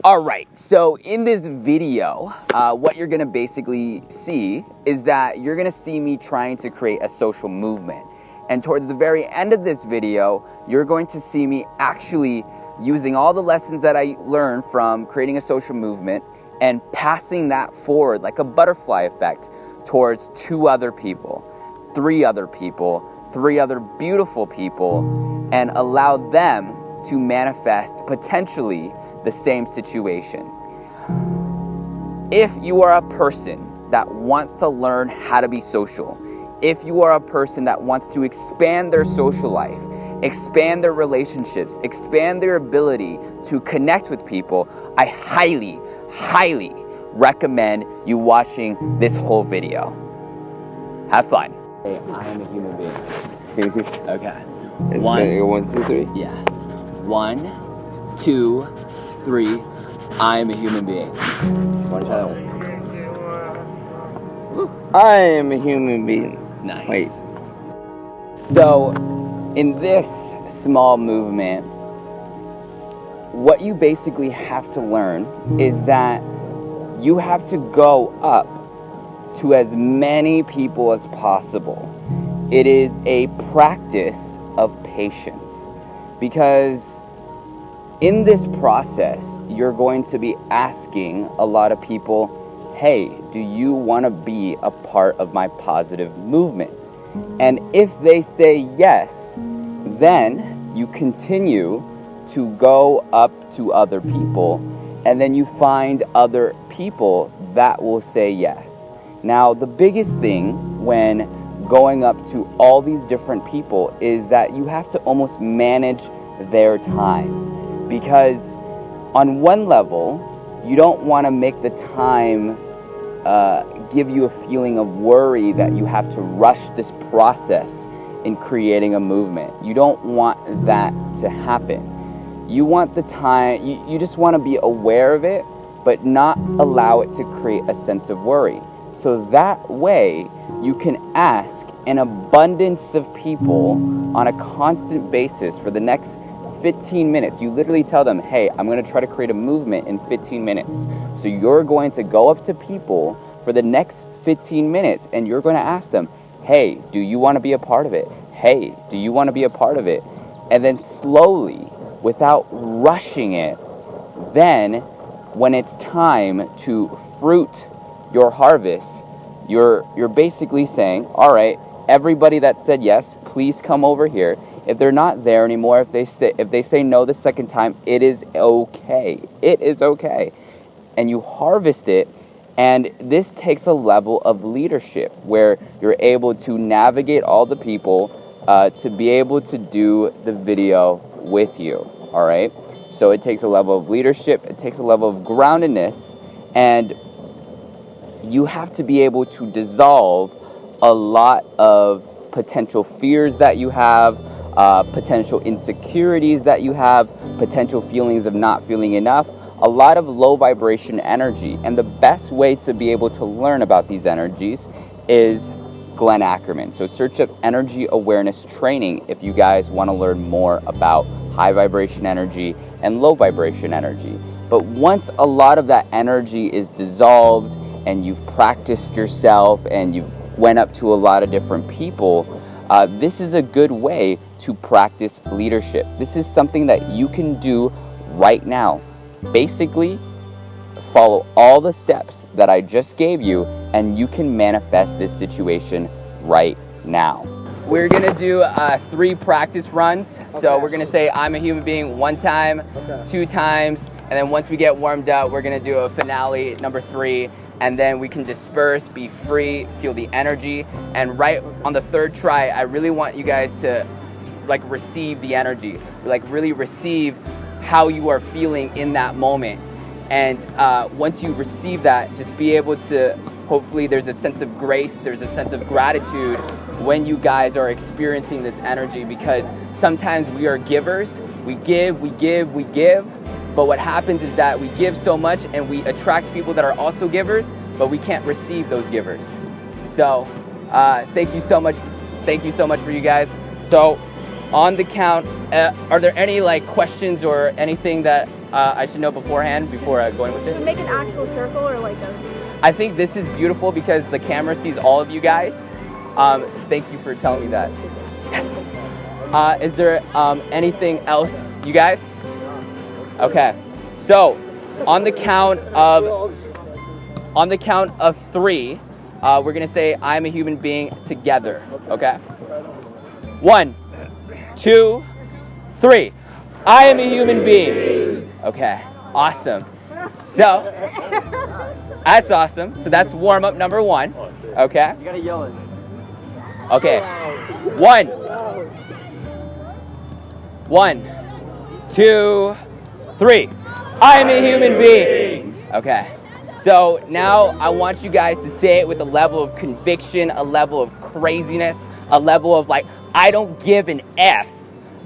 Alright, so in this video, what you're gonna basically see is that you're gonna see me trying to create a social movement. And towards the very end of this video, you're going to see me actually using all the lessons that I learned from creating a social movement and passing that forward like a butterfly effect towards 2 other people, 3 other people, 3 other beautiful people, and allow them to manifest potentially the same situation. If you are a person that wants to learn how to be social, if you are a person that wants to expand their social life, expand their relationships, expand their ability to connect with people, I highly, highly recommend you watching this whole video. Have fun. Hey, I am a human being. Okay. It's 1, 2, 3. Yeah. 1, 2, 3. I am a human being. Want to try that one? I am a human being. Nice. Wait. So, in this small movement, what you basically have to learn is that you have to go up to as many people as possible. It is a practice of patience, because in this process, you're going to be asking a lot of people, hey, do you want to be a part of my positive movement? And if they say yes, then you continue to go up to other people, and then you find other people that will say yes. Now, the biggest thing when going up to all these different people is that you have to almost manage their time, because on one level, you don't want to make the time give you a feeling of worry that you have to rush this process in creating a movement. You don't want that to happen. You want the time, you just want to be aware of it, but not allow it to create a sense of worry. So that way, you can ask an abundance of people on a constant basis for the next 15 minutes. You literally tell them, hey, I'm going to try to create a movement in 15 minutes. So you're going to go up to people for the next 15 minutes and you're going to ask them, hey, do you want to be a part of it? Hey, do you want to be a part of it? And then slowly, without rushing it, then when it's time to fruit your harvest, you're basically saying, all right, everybody that said yes, please come over here. If they're not there anymore, if they say no the second time, it is okay. It is okay. And you harvest it, and this takes a level of leadership where you're able to navigate all the people to be able to do the video with you, all right? So it takes a level of leadership, it takes a level of groundedness, and you have to be able to dissolve a lot of potential fears that you have, potential insecurities that you have, potential feelings of not feeling enough, a lot of low vibration energy. And the best way to be able to learn about these energies is Glenn Ackerman. So search up Energy Awareness Training if you guys want to learn more about high vibration energy and low vibration energy. But once a lot of that energy is dissolved and you've practiced yourself and you've went up to a lot of different people, this is a good way to practice leadership. This is something that you can do right now. Basically, follow all the steps that I just gave you, and you can manifest this situation right now. We're gonna do 3 practice runs. Okay. So we're gonna say I'm a human being 1 time, okay, 2 times, and then once we get warmed up, we're gonna do a finale, number 3, and then we can disperse, be free, feel the energy. And right on the 3rd try, I really want you guys to like receive the energy, like really receive how you are feeling in that moment. And once you receive that, just be able to, hopefully there's a sense of grace, there's a sense of gratitude when you guys are experiencing this energy, because sometimes we are givers, we give, but what happens is that we give so much and we attract people that are also givers, but we can't receive those givers. So thank you so much for you guys. So on the count, are there any like questions or anything that I should know beforehand before going with Should we it? make an actual circle or like a... I think this is beautiful because the camera sees all of you guys. Thank you for telling me that. Yes. Is there anything else, you guys? Okay. So, on the count of 3, we're gonna say "I'm a human being" together. Okay. 1, 2, 3. I am a human being. Okay. Awesome. So, that's awesome. So that's warm up number 1. Okay. You gotta yell it. Okay. 1, 2, 3. I am a human being. Okay. So now I want you guys to say it with a level of conviction, a level of craziness, a level of like, I don't give an F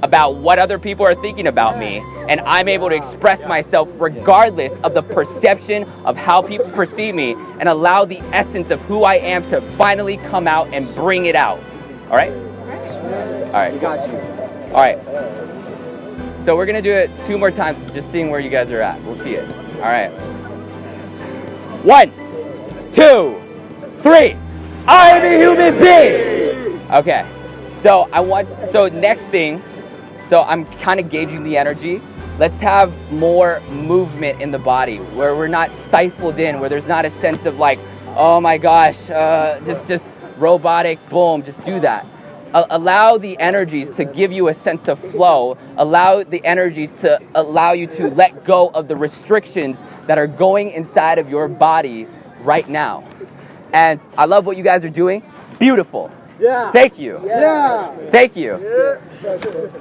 about what other people are thinking about me, and I'm able to express myself regardless of the perception of how people perceive me, and allow the essence of who I am to finally come out and bring it out. All right? All right. Got you. All right. So we're gonna do it 2 more times, just seeing where you guys are at. We'll see it. All right. 1, 2, 3. I am a human being. Okay. So next thing. So I'm kind of gauging the energy. Let's have more movement in the body, where we're not stifled in, where there's not a sense of like, oh my gosh, just robotic. Boom. Just do that. Allow the energies to give you a sense of flow. Allow the energies to allow you to let go of the restrictions that are going inside of your body right now. And I love what you guys are doing. Beautiful. Yeah. Thank you. Yeah. Thank you.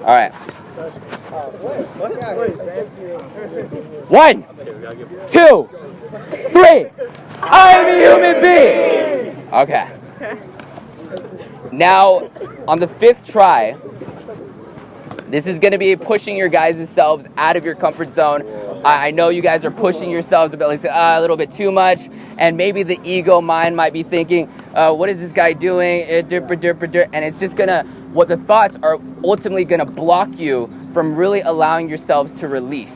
All right. 1, 2, 3. I'm a human being. Okay. Now, on the 5th try, this is going to be pushing your guys' selves out of your comfort zone. I know you guys are pushing yourselves a little bit too much, and maybe the ego mind might be thinking, what is this guy doing? And it's just what the thoughts are ultimately going to block you from really allowing yourselves to release.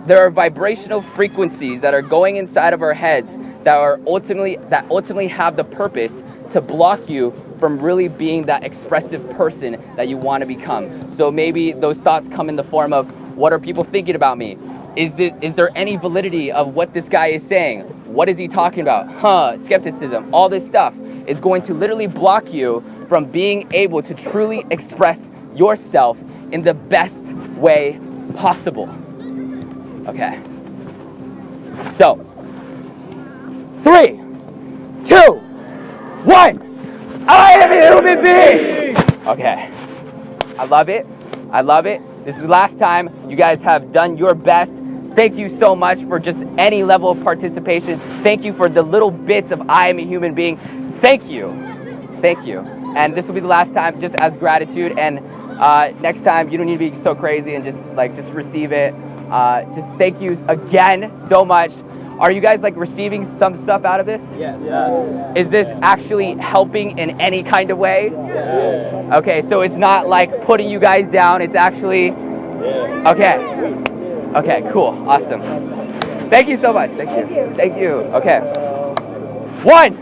There are vibrational frequencies that are going inside of our heads that ultimately have the purpose to block you from really being that expressive person that you want to become. So maybe those thoughts come in the form of, what are people thinking about me? Is there any validity of what this guy is saying? What is he talking about? Skepticism, all this stuff is going to literally block you from being able to truly express yourself in the best way possible. Okay. So, 3, 2, 1. I am a human being. Okay. I love it. I love it. This is the last time. You guys have done your best. Thank you so much for just any level of participation. Thank you for the little bits of I am a human being. Thank you. Thank you. And this will be the last time, just as gratitude. And next time, you don't need to be so crazy and just receive it. Just thank you again so much. Are you guys receiving some stuff out of this? Yes. Is this actually helping in any kind of way? Yes. Okay, so it's not putting you guys down. It's actually, okay. Okay, cool, awesome. Thank you so much. Thank you. Thank you. Okay. 1,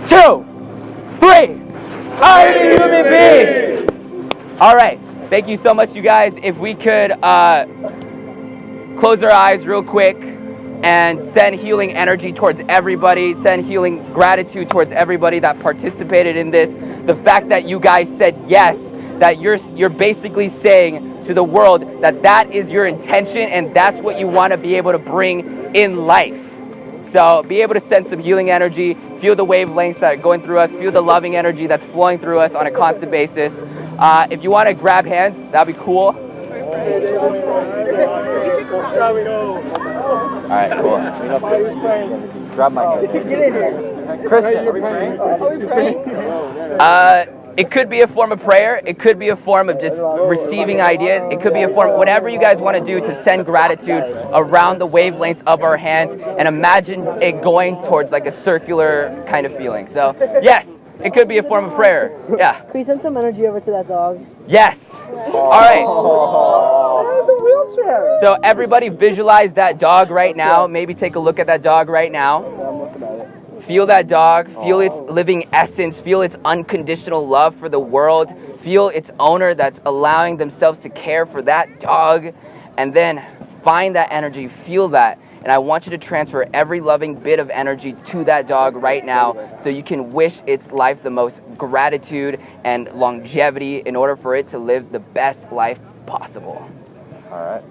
2, 3. I'm a human being. All right. Thank you so much, you guys. If we could close our eyes real quick and send healing energy towards everybody, send healing gratitude towards everybody that participated in this. The fact that you guys said yes, that you're basically saying to the world that is your intention and that's what you want to be able to bring in life. So be able to send some healing energy, feel the wavelengths that are going through us, feel the loving energy that's flowing through us on a constant basis. If you want to grab hands, that'd be cool. All right, cool. Grab my hand. Christian, are we praying? It could be a form of prayer. It could be a form of just receiving ideas. It could be a form, whatever you guys want to do to send gratitude around the wavelengths of our hands, and imagine it going towards a circular kind of feeling. So, yes, it could be a form of prayer. Yeah. Can we send some energy over to that dog? Yes. All right. wheelchair. So everybody visualize that dog right now. Maybe take a look at that dog right now. I'm looking at it. Feel that dog. Feel its living essence. Feel its unconditional love for the world. Feel its owner that's allowing themselves to care for that dog. And then find that energy. Feel that. And I want you to transfer every loving bit of energy to that dog right now so you can wish its life the most gratitude and longevity in order for it to live the best life possible. All right.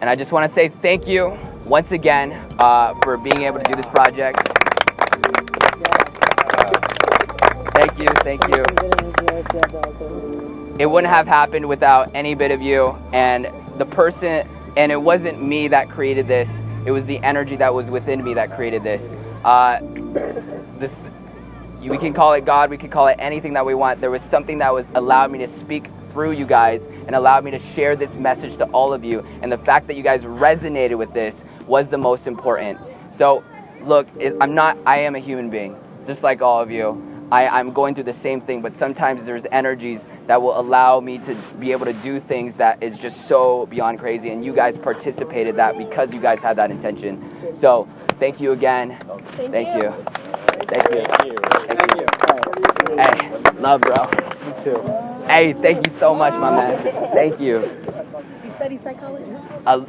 And I just want to say thank you once again for being able to do this project. Thank you. It wouldn't have happened without any bit of you. And the person, and it wasn't me that created this. It was the energy that was within me that created this. We can call it God. We can call it anything that we want. There was something that was allowed me to speak through you guys and allowed me to share this message to all of you. And the fact that you guys resonated with this was the most important. So look, I am a human being, just like all of you. I'm going through the same thing, but sometimes there's energies that will allow me to be able to do things that is just so beyond crazy. And you guys participated that because you guys had that intention. So thank you again. Thank you. Hey, love, bro. Me too. Hey, thank you so much, my man. Thank you. You study psychology?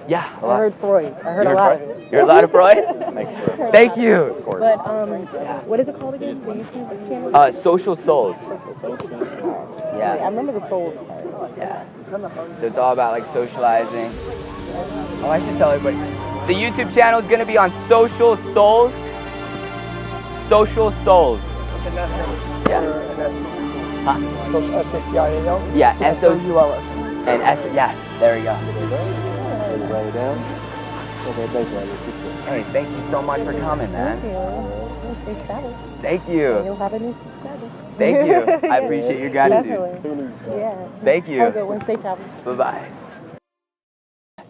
Yeah, a I lot. heard Freud. I heard You a heard lot. Freud? You heard a lot of Freud? Thank you. But what is it called again? The YouTube channel? Social Souls. I Yeah, remember the souls part. yeah. So it's all about like socializing. Oh, I should tell everybody. The YouTube channel is gonna be on Social Souls. Social Souls. Yeah. Huh? Social S-O-C-I-A-L? Yeah, S-O-U-L-S. and S. Yeah, there we go. Write it down. Okay, thank you. Hey, thank you so much for coming, man. Safe travel. Thank And you. you'll have a new subscriber. Thank you. I appreciate your gratitude. Definitely. Yeah. Thank you. Have a good one. Safe travel. Bye-bye.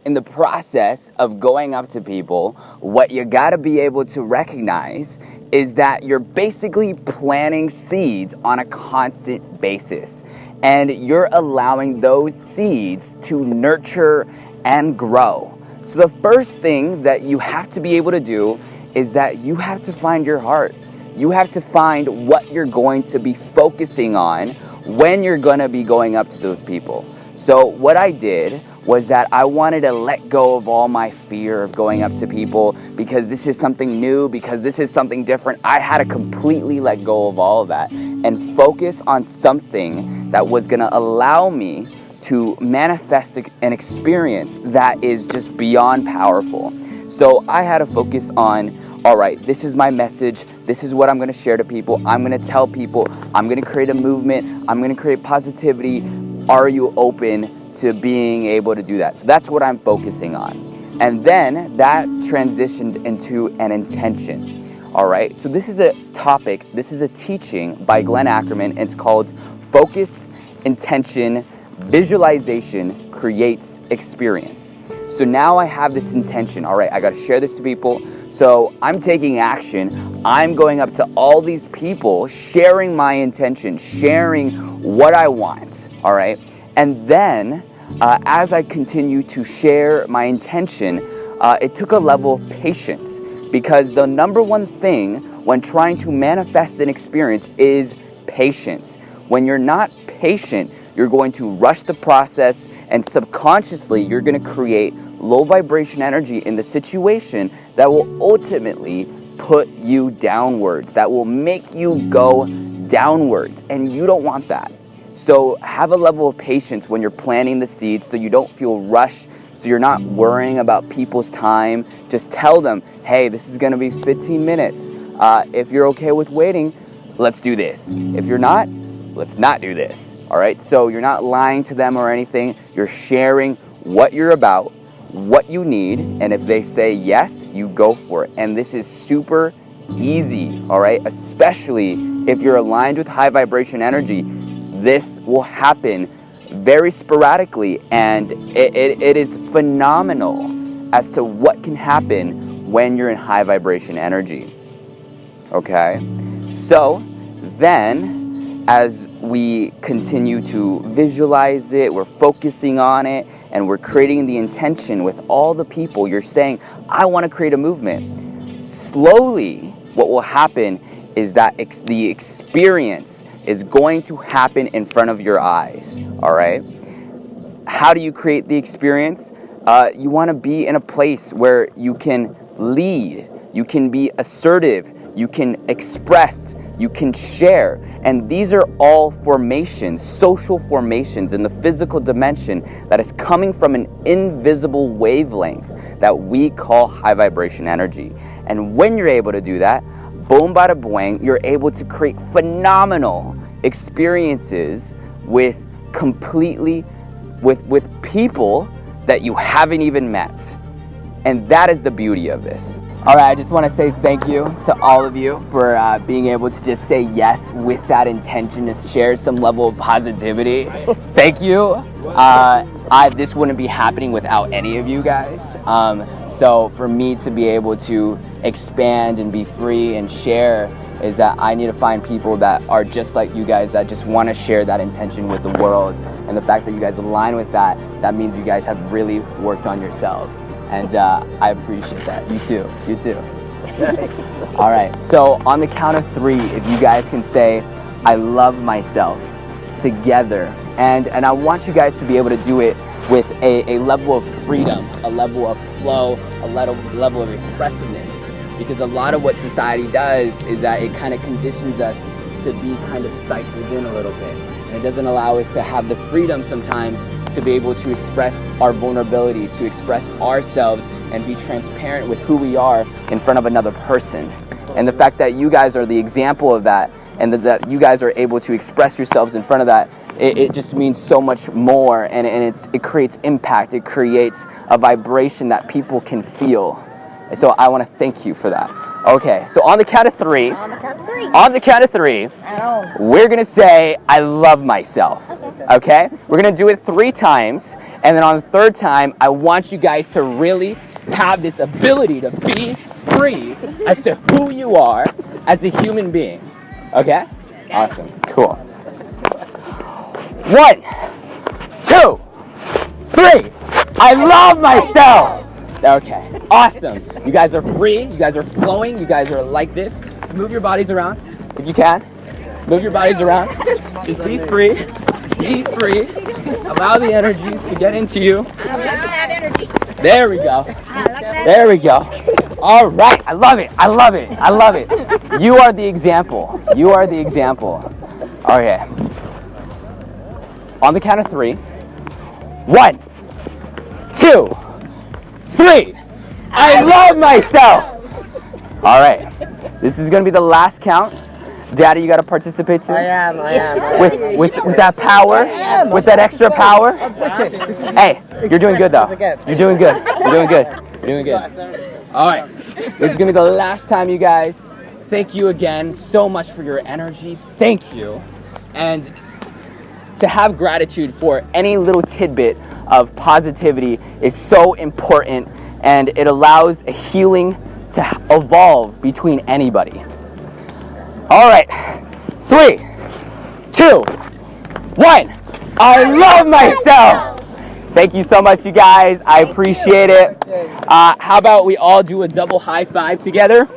In the process of going up to people, what you gotta be able to recognize is that you're basically planting seeds on a constant basis. And you're allowing those seeds to nurture and grow. So the first thing that you have to be able to do is that you have to find your heart. You have to find what you're going to be focusing on when you're gonna be going up to those people. So what I did was that I wanted to let go of all my fear of going up to people because this is something new, because this is something different. I had to completely let go of all of that and focus on something that was gonna allow me to manifest an experience that is just beyond powerful. So I had to focus on, all right, this is my message. This is what I'm gonna share to people. I'm gonna tell people, I'm gonna create a movement. I'm gonna create positivity. Are you open to being able to do that? So that's what I'm focusing on. And then that transitioned into an intention. All right, so this is a topic, this is a teaching by Glenn Ackerman. It's called Focus, Intention, Visualization Creates Experience. So now I have this intention. All right, I gotta share this to people. So I'm taking action. I'm going up to all these people, sharing my intention, sharing what I want, all right? And then as I continue to share my intention, it took a level of patience because the number one thing when trying to manifest an experience is patience. When you're not patient, you're going to rush the process and subconsciously you're going to create low vibration energy in the situation that will ultimately put you downwards, that will make you go downwards, and you don't want that. So have a level of patience when you're planting the seeds so you don't feel rushed, so you're not worrying about people's time. Just tell them, hey, this is gonna be 15 minutes. If you're okay with waiting, let's do this. If you're not, let's not do this. All right, so you're not lying to them or anything. You're sharing what you're about, what you need, and if they say yes, you go for it. And this is super easy, all right? Especially if you're aligned with high vibration energy, this will happen very sporadically, and it is phenomenal as to what can happen when you're in high vibration energy, okay? So then, as we continue to visualize it, we're focusing on it, and we're creating the intention with all the people. You're saying, I want to create a movement. Slowly, what will happen is that the experience is going to happen in front of your eyes, all right? How do you create the experience? You want to be in a place where you can lead, you can be assertive, you can express, you can share. And these are all formations, social formations in the physical dimension that is coming from an invisible wavelength that we call high vibration energy. And when you're able to do that, boom, bada boing, you're able to create phenomenal experiences with people that you haven't even met. And that is the beauty of this. All right, I just want to say thank you to all of you for being able to just say yes with that intention to share some level of positivity. Thank you. This wouldn't be happening without any of you guys. So for me to be able to expand and be free and share is that I need to find people that are just like you guys, that just want to share that intention with the world. And the fact that you guys align with that, that means you guys have really worked on yourselves. And I appreciate that. You too. You too. All right. So on the count of 3, if you guys can say, I love myself together. And I want you guys to be able to do it with a level of freedom, a level of flow, a level of expressiveness. Because a lot of what society does is that it kind of conditions us to be kind of stifled in a little bit. And it doesn't allow us to have the freedom sometimes to be able to express our vulnerabilities, to express ourselves and be transparent with who we are in front of another person. And the fact that you guys are the example of that, and that you guys are able to express yourselves in front of that, it just means so much more, and it creates impact. It creates a vibration that people can feel. And so I want to thank you for that. Okay, so on the count of 3. On the count of 3. On the count of 3, we're going to say, I love myself. Okay? We're going to do it 3 times. And then on the 3rd time, I want you guys to really have this ability to be free as to who you are as a human being. Okay? Awesome. Cool. 1, 2, 3. I love myself. Okay, awesome. You guys are free, you guys are flowing, you guys are like this. Move your bodies around, if you can. Move your bodies around. Just be free. Be free. Allow the energies to get into you. There we go. There we go. All right, I love it, I love it, I love it. You are the example. You are the example. Okay. On the count of 3. 1, 2, 3. I love myself. All right. This is going to be the last count. Daddy, you got to participate too? I am. With that power? With that extra power? Hey, you're doing good though. You're doing good. You're doing good. You're doing good. All right. This is going to be the last time, you guys. Thank you again so much for your energy. Thank you. And to have gratitude for any little tidbit of positivity is so important, and it allows a healing to evolve between anybody. All right, 3, 2, 1. I love myself. Thank you so much, you guys. I appreciate it. How about we all do a double high five together?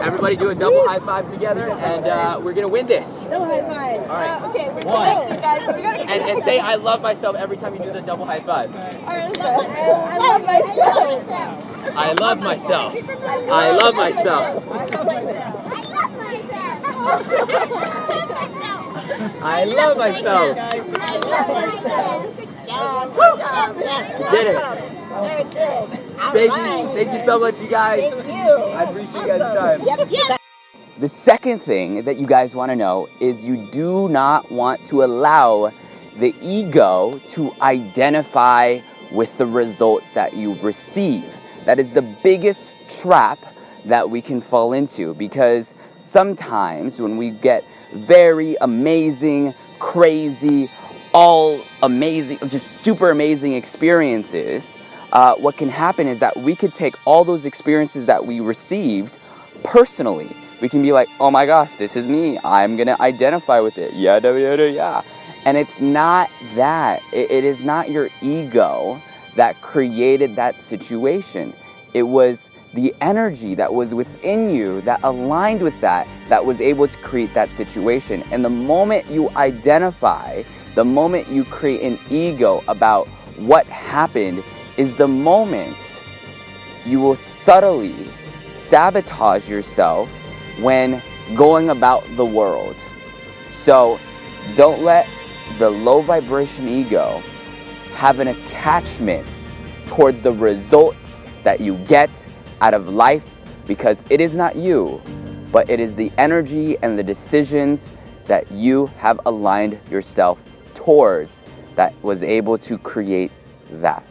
Everybody do a double high five together, and we're gonna win this. Double high five. All right. Okay, we're One. guys. We gotta And say I love myself every time you do the double high five. I love myself. I love myself. I love myself. I love myself. You did it. Thank you so much, you guys. I appreciate you guys' time. The second thing that you guys want to know is you do not want to allow the ego to identify with the results that you receive. That is the biggest trap that we can fall into, because sometimes when we get very amazing, crazy, all amazing, just super amazing experiences, what can happen is that we could take all those experiences that we received personally. We can be like, oh my gosh, this is me. I'm going to identify with it. Yeah. And it's not that. It is not your ego that created that situation. It was the energy that was within you that aligned with that was able to create that situation. And the moment you identify, the moment you create an ego about what happened, is the moment you will subtly sabotage yourself when going about the world. So don't let the low vibration ego have an attachment towards the results that you get out of life, because it is not you, but it is the energy and the decisions that you have aligned yourself towards that was able to create that.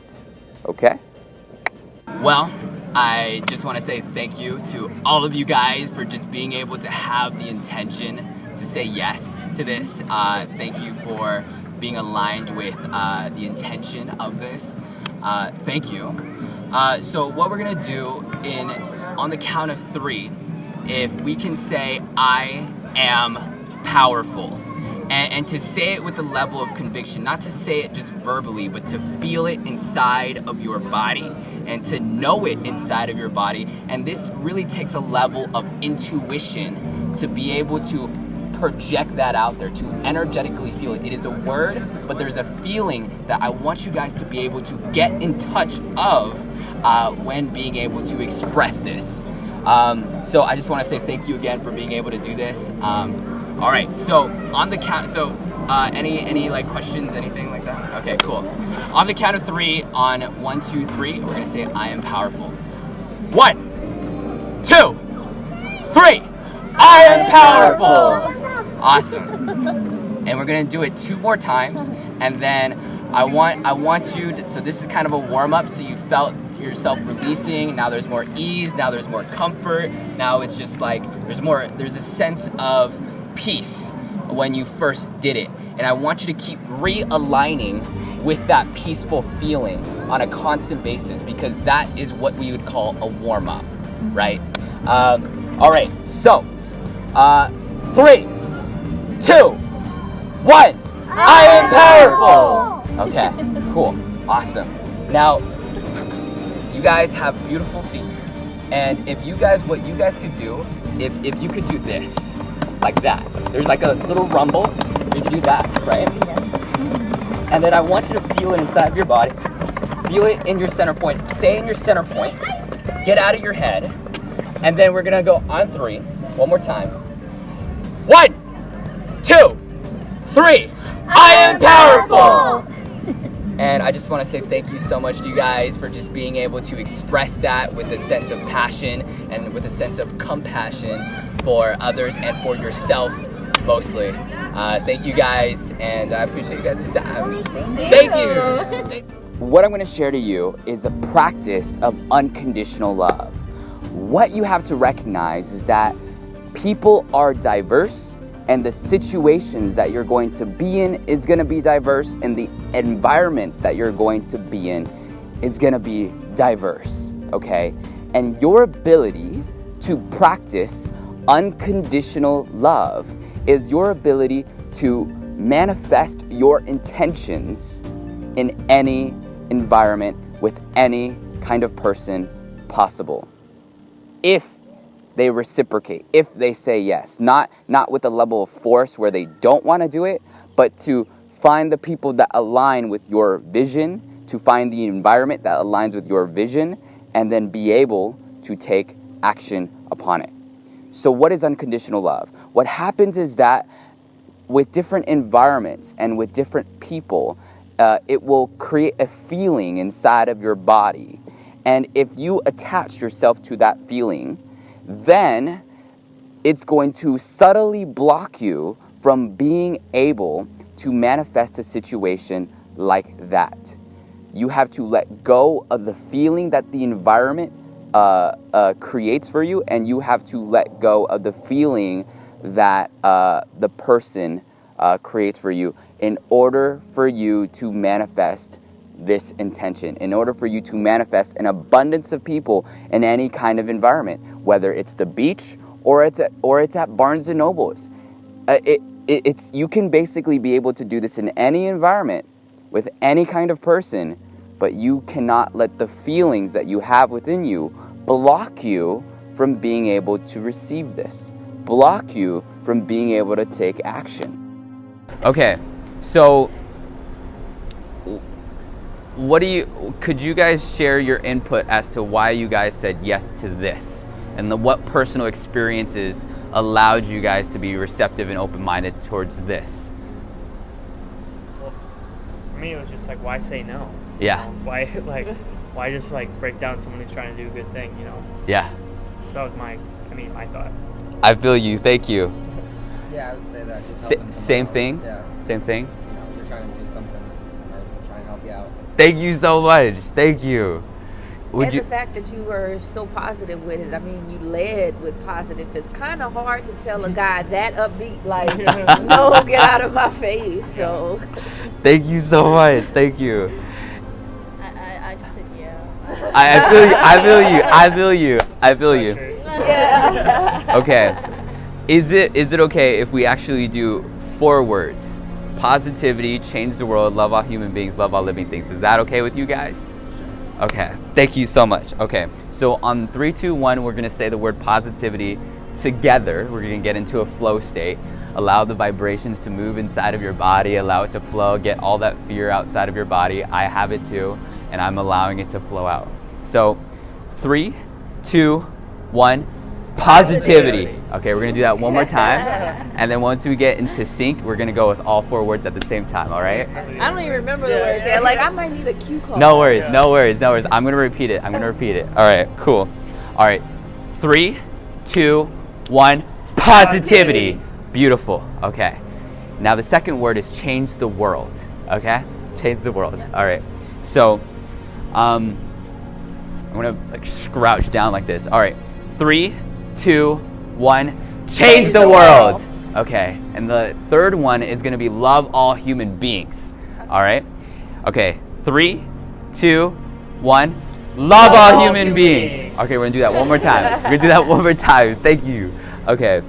Okay? Well, I just want to say thank you to all of you guys for just being able to have the intention to say yes to this. Thank you for being aligned with the intention of this. Thank you. So what we're gonna do on the count of 3, if we can say I am powerful, and to say it with the level of conviction, not to say it just verbally, but to feel it inside of your body and to know it inside of your body. And this really takes a level of intuition to be able to project that out there, to energetically feel it. It is a word, but there's a feeling that I want you guys to be able to get in touch of when being able to express this. So I just want to say thank you again for being able to do this. All right, so on the count, any like questions, anything like that? Okay, cool. On the count of 3, on 1, 2, 3, we're gonna say I am powerful. 1, 2, 3. I am powerful. Awesome. And we're gonna do it 2 more times, and then I want you to, so this is kind of a warm-up, so you felt yourself releasing. Now there's more ease, now there's more comfort. Now it's just like there's a sense of peace when you first did it. And I want you to keep realigning with that peaceful feeling on a constant basis, because that is what we would call a warm-up, right? All right, so 3, 2, 1. I am powerful. Okay, cool, awesome. Now, you guys have beautiful feet, and what you guys could do, if you could do this, like that. There's like a little rumble. You can do that, right? And then I want you to feel it inside of your body. Feel it in your center point. Stay in your center point. Get out of your head. And then we're gonna go on 3. One more time. 1, 2, 3. I am powerful. And I just want to say thank you so much to you guys for just being able to express that with a sense of passion and with a sense of compassion for others and for yourself mostly. Thank you guys, and I appreciate you guys' time. Thank you. What I'm going to share to you is a practice of unconditional love. What you have to recognize is that people are diverse, and the situations that you're going to be in is going to be diverse, and the environments that you're going to be in is going to be diverse, okay? And your ability to practice unconditional love is your ability to manifest your intentions in any environment with any kind of person possible, if they reciprocate, if they say yes. Not with a level of force where they don't want to do it, but to find the people that align with your vision, to find the environment that aligns with your vision, and then be able to take action upon it. So what is unconditional love? What happens is that with different environments and with different people, it will create a feeling inside of your body. And if you attach yourself to that feeling, then it's going to subtly block you from being able to manifest a situation like that. You have to let go of the feeling that the environment creates for you, and you have to let go of the feeling that the person creates for you in order for you to manifest this intention, in order for you to manifest an abundance of people in any kind of environment, whether it's the beach or it's at Barnes and Nobles. It's you can basically be able to do this in any environment with any kind of person, but you cannot let the feelings that you have within you block you from being able to receive this, block you from being able to take action. Okay, so could you guys share your input as to why you guys said yes to this, and what personal experiences allowed you guys to be receptive and open-minded towards this? Well, for me, it was just like, why say no? Yeah. You know? Why just break down someone who's trying to do a good thing, you know? Yeah. So that was my thought. I feel you. Thank you. Yeah, I would say that. Just helping Same someone thing? out. Yeah. Same thing? You know, you're trying to do something, I might as well try and help you out. Thank you so much. Thank you. And the fact that you were so positive with it, I mean, you led with positive. It's kind of hard to tell a guy that upbeat, like, no, get out of my face. So. Thank you so much. Thank you. I just said yeah. I feel you. I feel you. I feel you. I feel you. Yeah. Okay. Is it okay if we actually do 4 words? Positivity, change the world, love all human beings, love all living things. Is that okay with you guys? Okay. Thank you so much. Okay. So on 3, 2, 1, we're gonna say the word positivity together. We're gonna get into a flow state. Allow the vibrations to move inside of your body. Allow it to flow. Get all that fear outside of your body. I have it too, and I'm allowing it to flow out. So 3, 2, 1. Positivity. Okay, we're gonna do that one more time, and then once we get into sync, we're gonna go with all 4 words at the same time. All right? I don't even remember the words. Yeah. Like, I might need a cue card. No worries. No worries. No worries. I'm gonna repeat it. All right. Cool. All right. 3, 2, 1. Positivity. Beautiful. Okay. Now the second word is change the world. Okay? Change the world. All right. So, I'm gonna scrouch down like this. All right. 3, 2, 1. Change the world. Okay. And the third one is gonna be love all human beings. All right. Okay. 3, 2, 1. Love all human beings. Okay, we're gonna do that one more time. Thank you. Okay.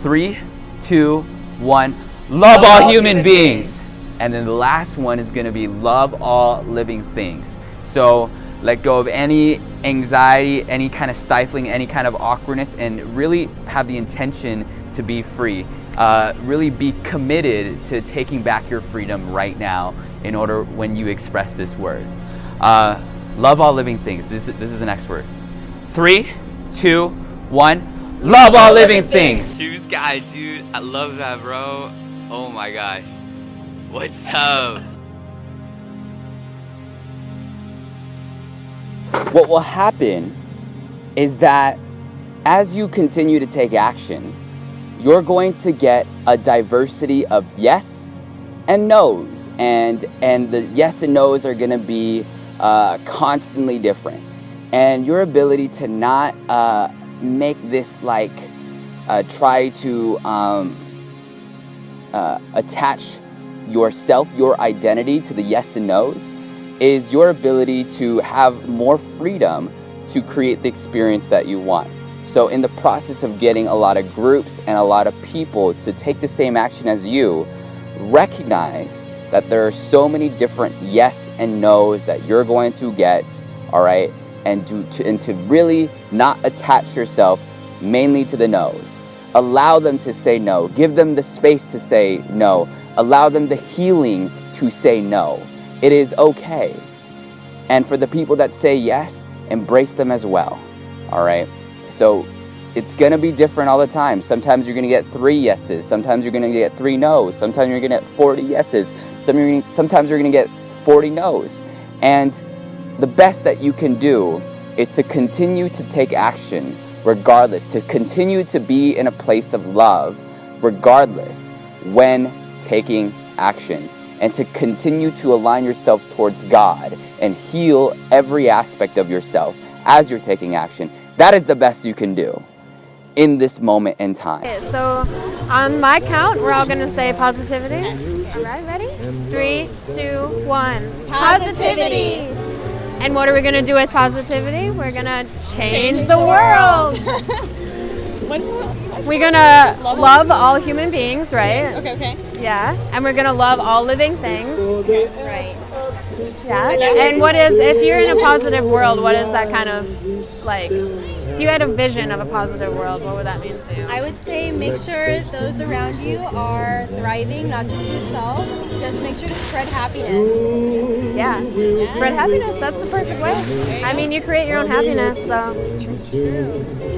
3, 2, 1. Love all human beings. And then the last one is gonna be love all living things. So let go of any anxiety, any kind of stifling, any kind of awkwardness, and really have the intention to be free. Really be committed to taking back your freedom right now in order when you express this word. Love all living things. This is the next word. 3, 2, 1. Love all living things. Dude, guys, dude, I love that, bro. Oh my gosh. What's up? What will happen is that as you continue to take action, you're going to get a diversity of yes and no's, and the yes and no's are going to be constantly different, and your ability to not make this try to attach yourself, your identity to the yes and no's, is your ability to have more freedom to create the experience that you want. So in the process of getting a lot of groups and a lot of people to take the same action as you, recognize that there are so many different yes and no's that you're going to get, all right? And to really not attach yourself mainly to the no's. Allow them to say no. Give them the space to say no. Allow them the healing to say no. It is okay. And for the people that say yes, embrace them as well. All right? So it's going to be different all the time. Sometimes you're going to get 3 yeses. Sometimes you're going to get 3 no's. Sometimes you're going to get 40 yeses. Sometimes you're going to get 40 no's. And the best that you can do is to continue to take action regardless, to continue to be in a place of love, regardless, when taking action, and to continue to align yourself towards God and heal every aspect of yourself as you're taking action. That is the best you can do in this moment in time. Okay, so on my count, we're all gonna say positivity. All right, ready? 3, 2, 1. Positivity. And what are we gonna do with positivity? We're gonna change the world. We're gonna love all human beings, right? Okay. Yeah. And we're gonna love all living things. Right. Yeah. And what is, if you're in a positive world, what is that kind of like? If you had a vision of a positive world, what would that mean to you? I would say make sure those around you are thriving, not just yourself. Just make sure to spread happiness. Yeah. Spread happiness. That's the perfect way. I mean, you create your own happiness, so.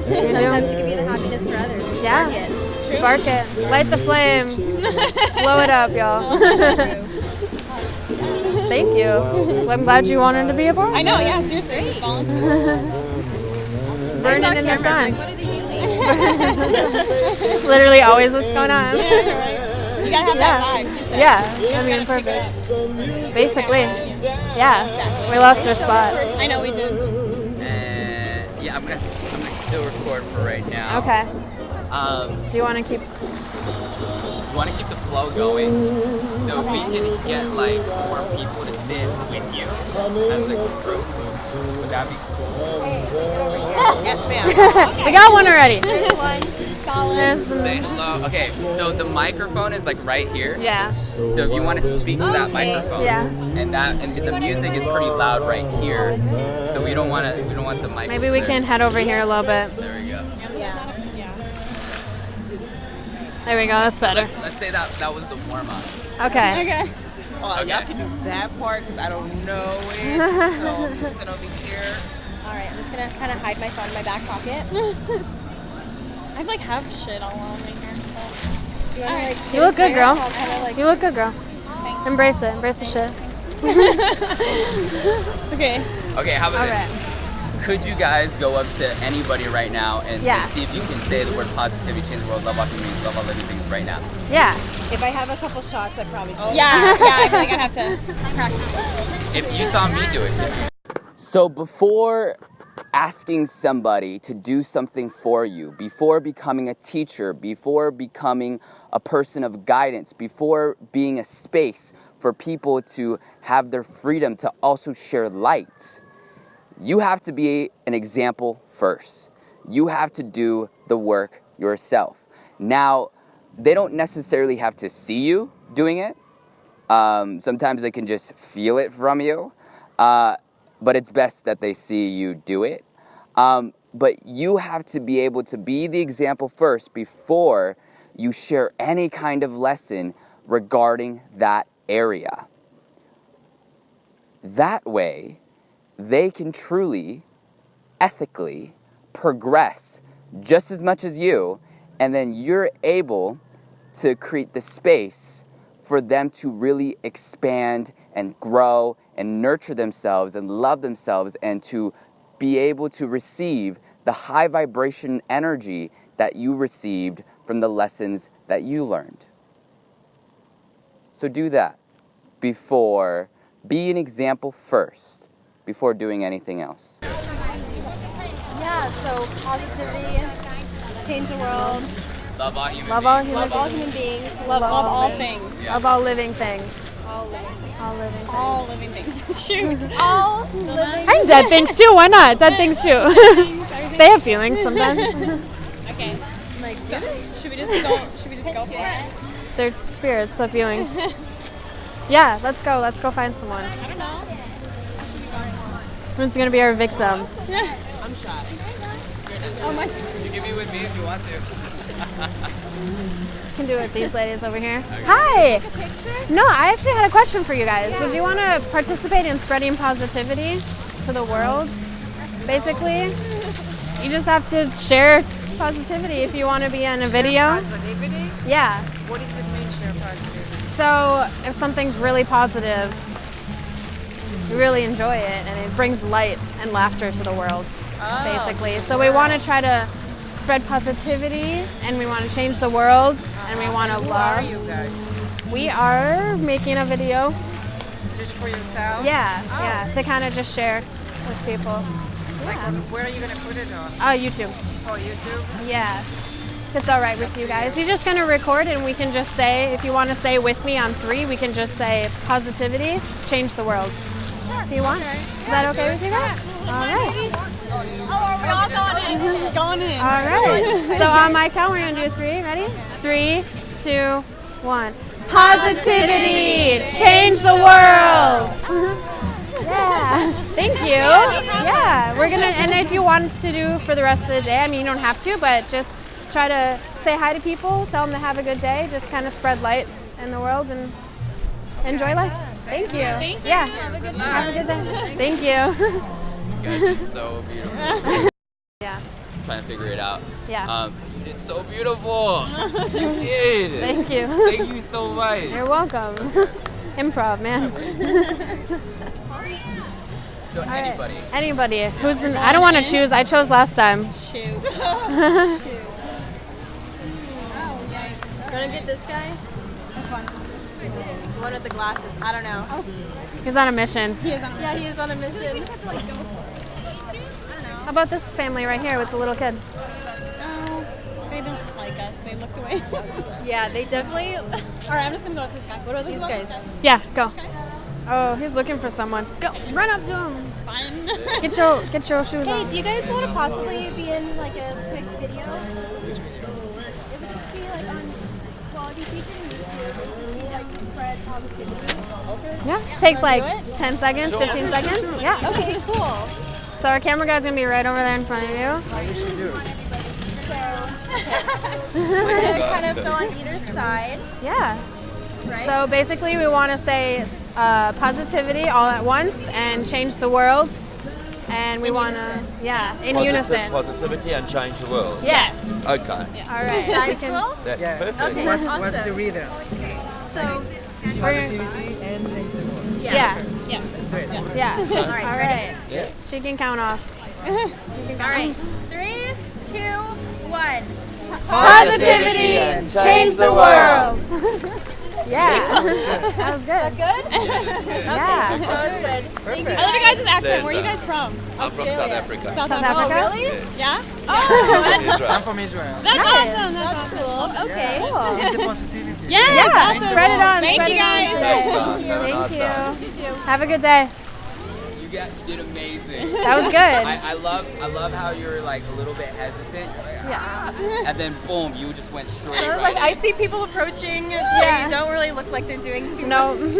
Sometimes you can be the happiness for others. Yeah. Spark it. Light the flame. Blow it up, y'all. Thank you. Well, I'm glad you wanted to be a part. I know, yeah, seriously. Just volunteer. Burning in the sun. Literally always what's going on. You gotta have that vibe. Yeah, I mean, perfect. Basically. Yeah. We lost our spot. I know we did. And yeah, I'm gonna still record for right now. Okay. Do you want to keep? You want to keep the flow going, so if we can get like more people to sit with you as a group, would that be cool? Yes, ma'am. We got one already. There's one. Solid. Say hello. Okay, so the microphone is like right here. Yeah. So if you want to speak to that microphone, and the music is pretty loud right here, so we don't want the mic. Maybe we can head over here a little bit. There we go. There we go. That's better. Let's say that was the warm up. Okay. Oh, y'all can do that part because I don't know it. So sit over here. All right, I'm just gonna kind of hide my phone in my back pocket. I like have shit all on my hair. Do you want to like? You look good, girl. Like, You look good, girl. Embrace it. Embrace the shit. Okay. Okay, how about this? Could you guys go up to anybody right now and see if you can say the word positivity, change the world, love all human beings, love all living things right now? Yeah. If I have a couple shots, I probably. Yeah, I feel like I have to practice. If you saw me do it. So before asking somebody to do something for you, before becoming a teacher, before becoming a person of guidance, before being a space for people to have their freedom to also share light, you have to be an example first. You have to do the work yourself. Now, they don't necessarily have to see you doing it. Sometimes they can just feel it from you. But it's best that they see you do it. But you have to be able to be the example first before you share any kind of lesson regarding that area. That way, they can truly, ethically progress just as much as you, and then you're able to create the space for them to really expand and grow and nurture themselves and love themselves and to be able to receive the high vibration energy that you received from the lessons that you learned. So do that before, be an example first before doing anything else. Yeah, so positivity, change the world. Love all human Love all beings. human Love all human beings. Love all things. Love all living things. All living things. All living things. All living things. Shoot. All living And dead things too. Why not? Dead things too. They have feelings sometimes. Okay. Like, so, should we just go for it? They're spirits, the feelings. Yeah, let's go. Let's go find someone. I don't know. Who's gonna be our victim? I'm shy. Oh my. You can be with me if you want to. You can do it with these ladies over here. Hi! No, I actually had a question for you guys. Would you want to participate in spreading positivity to the world? Basically, you just have to share positivity if you want to be in a video. Positivity? Yeah. What does it mean, share positivity? So if something's really positive, you really enjoy it and it brings light and laughter to the world, basically. So we want to try to spread positivity, and we want to change the world, and we want to Who love. are you guys? We are making a video. Just for yourself? Yeah, Oh. yeah, to kind of just share with people. Like, Yeah. where are you gonna put it on? YouTube. Oh, YouTube? Yeah. If it's all right with you guys. He's just going to record, and we can just say, if you want to say with me on 3, we can just say positivity, change the world. Sure. If you want. Okay. Is that okay with you guys? All right. Oh, are we all going in? Going in. All right. So on my count, we're going to do 3. Ready? 3, 2, 1. Positivity! Change the world! Yeah. Thank you. Yeah. We're going to, and if you want to do for the rest of the day, I mean, you don't have to, but just try to say hi to people, tell them to have a good day, just kind of spread light in the world and enjoy life. Thank you. Thank you. Yeah. Have a good day. Have a good day. Thank you. You guys are so beautiful. Yeah. Trying to figure it out. Yeah. You did so beautiful. You did. Thank you. Thank you so much. You're welcome. Improv, man. So anybody. Anybody. Who's the, I don't want to choose. I chose last time. Shoot. Shoot. Oh, yikes. You want to get this guy? Which one? The one with the glasses. I don't know. Oh. He's on a mission. He is on, yeah, he is on a mission. How about this family right here with the little kid? Oh, they don't like us. They looked away. Yeah, they definitely. All right, I'm just gonna go up to this guy. What about these guys? Yeah, go. Oh, he's looking for someone. Go, run up to him. Fine. Get your shoes Hey, on. do you guys want to possibly be in like a quick video? It would just be like on quality teaching YouTube, like spread positivity. Okay. Yeah, takes like Wanna do it? 10 seconds, 15 seconds. Yeah. Okay, cool. So our camera guy's gonna be right over there in front of you. We're gonna kind of go on either side. Yeah. Right? So basically, we want to say positivity all at once and change the world. And we want to, yeah, in unison. Positivity and change the world. Yes. Okay. All right. We can, That's perfect. Okay, What's the rhythm? So, Positivity and change the world. yeah. yes. Yeah. All right. Yes. She can count off. All right. 3, 2, 1. Positivity, change the world. Yeah. That was good. Good? Yeah. That was good. Thank you. I love your guys' accent. There's, Where are you guys from? I'm from South Africa. South Africa? Oh, really? Yeah? Israel. I'm from Israel. That's Nice. awesome. That's awesome. Okay. Cool. And the positivity. Yes, Yeah, awesome. spread it on. Thank spread you, it on. guys. Thanks, guys. Have a Thank nice day. you. You too. Have a good day. You guys did amazing. That was good. I love how you're like a little bit hesitant. You're like, Yeah. and then boom, you just went straight Or, right like I in. see people approaching. Yeah. They don't really look like they're doing too No. much.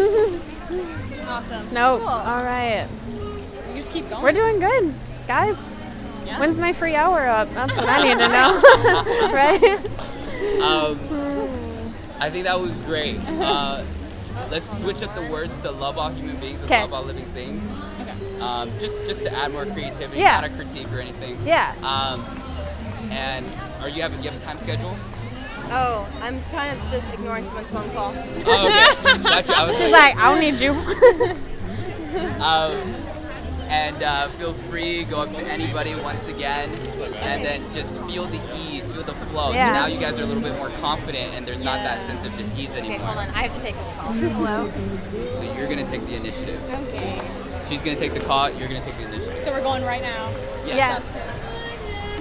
Awesome. No. Cool. All right. You just keep going. We're doing good, guys. Yeah. When's my free hour up? That's what I need to know. Right? I think that was great. Let's switch up the words to love all human beings and 'Kay. love all living things. Just to add more creativity, Yeah. not a critique or anything. Yeah. And you have a time schedule? Oh, I'm kind of just ignoring someone's phone call. Oh, okay. Gotcha. I was She's like, I don't need you. And feel free, go up to anybody once again, and then just feel the ease, feel the flow. Yeah. So now you guys are a little bit more confident, and there's not that sense of dis-ease Okay, anymore. hold on. I have to take this call. Hello. So you're gonna take the initiative. Okay. She's gonna take the call. You're gonna take the initiative. So we're going right now. Yeah.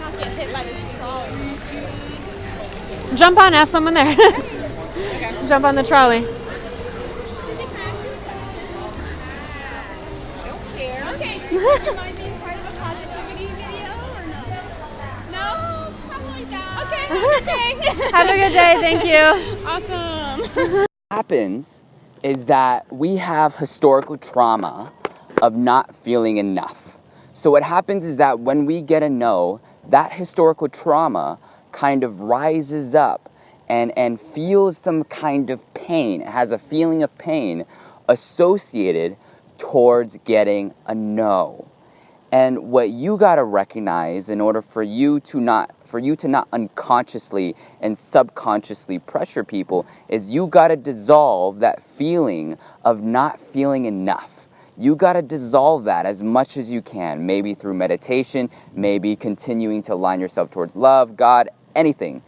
Not get hit by this trolley. Jump on, ask someone there. Jump on the trolley. Okay. Do you mind being part of a positivity video or no? No? Probably not. Okay. Have a good day. Have a good day. Thank you. Awesome. What happens is that we have historical trauma of not feeling enough. So what happens is that when we get a no, that historical trauma kind of rises up and feels some kind of pain. It has a feeling of pain associated towards getting a no. And what you got to recognize in order for you to not unconsciously and subconsciously pressure people is you got to dissolve that feeling of not feeling enough. You got to dissolve that as much as you can, maybe through meditation, maybe continuing to align yourself towards love, God, anything.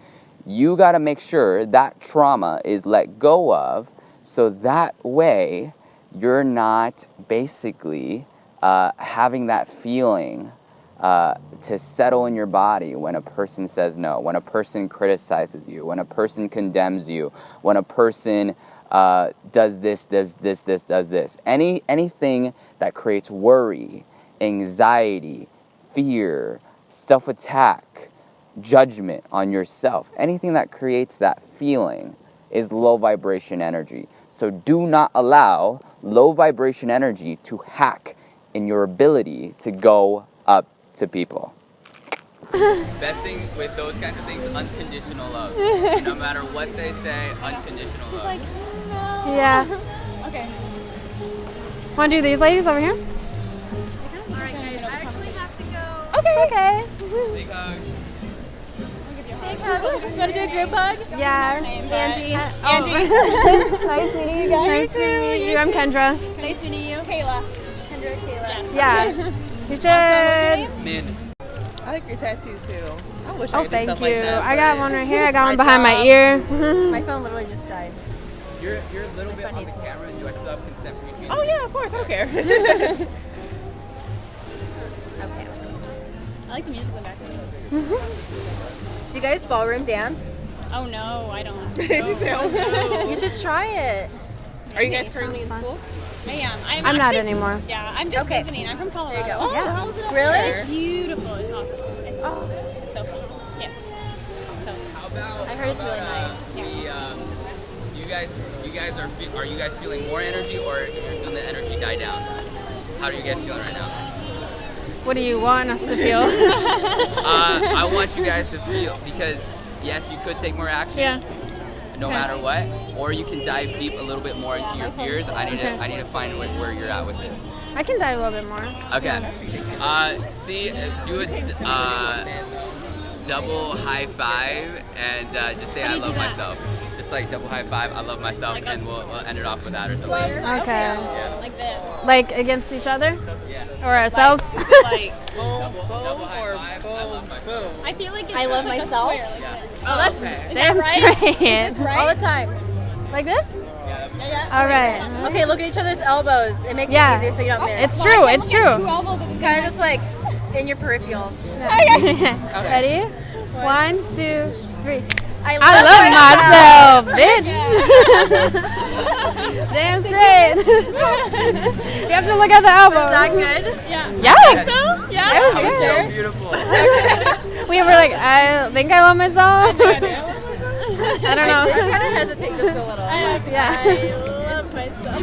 You got to make sure that trauma is let go of, so that way you're not basically having that feeling to settle in your body when a person says no, when a person criticizes you, when a person condemns you, when a person does this, does this. Anything that creates worry, anxiety, fear, self-attack, judgment on yourself, anything that creates that feeling is low vibration energy. So do not allow low vibration energy to hack in your ability to go up to people. Best thing with those kinds of things, unconditional love. No matter what they say, unconditional love. She's like, no. Yeah. Okay. Want to do these ladies over here? Alright guys, I actually have to go. Okay. Okay. Big hug. Big hug. You want to do a group hug? Yeah. Angie. Angie. Nice meeting you guys. Nice to meet you. I'm Kendra. Nice meeting you. Kayla. Kendra, Kayla. Yeah. You should. Min. I like your tattoo too. I wish Oh, I could do thank stuff you. like that. I got but- one right here. I got one Great behind my job. ear. My phone literally just died. You're a little bit on the camera. Do I still have consent for you to be? Oh yeah, of course. I don't care. Okay. I like the music in the background. Do you guys ballroom dance? Oh no, I don't. She said, "Oh, no." You should try it. Are you guys currently in school? I am. I'm not actually- anymore. Yeah, I'm just Okay. visiting. I'm from Colorado. There you go. Oh, Yeah. how's it up Really? there? It's beautiful. It's awesome. It's awesome. It's so fun. Yes. So. How about? I heard it's really nice. You guys are you guys feeling more energy, or are you feeling the energy die down? How are you guys feeling right now? What do you want us to feel? I want you guys to feel, because yes, you could take more action. Yeah. No Okay. matter what, or you can dive deep a little bit more into your fears. I need Okay. to find where you're at with this. I can dive a little bit more. Okay. Do a double high five and just say I love myself. Just like double high five, I love myself, and we'll end it off with that or something. Okay. Like this. Like against each other? Yeah. Or ourselves? Like boom, boom, Double high or five, I boom, love myself. boom. I feel like it's I love just like myself. a square like this. Oh, that's okay. Is Damn that right? straight. Is this right? All the time. Like this? Yeah. All right. Okay, look at each other's elbows. It makes Yeah. it easier so you don't miss. It's true. It's Two true. elbows at the kind of just like in your peripherals. Ready? 1, 2, 3. I I love myself, bitch. Damn straight. You have to look at the elbow. Is that good? Yeah. Yeah. So? Yeah. That was That was good. so beautiful. We were like, I think I love myself. I don't know. I kind of hesitate just a little. Yeah. I love myself.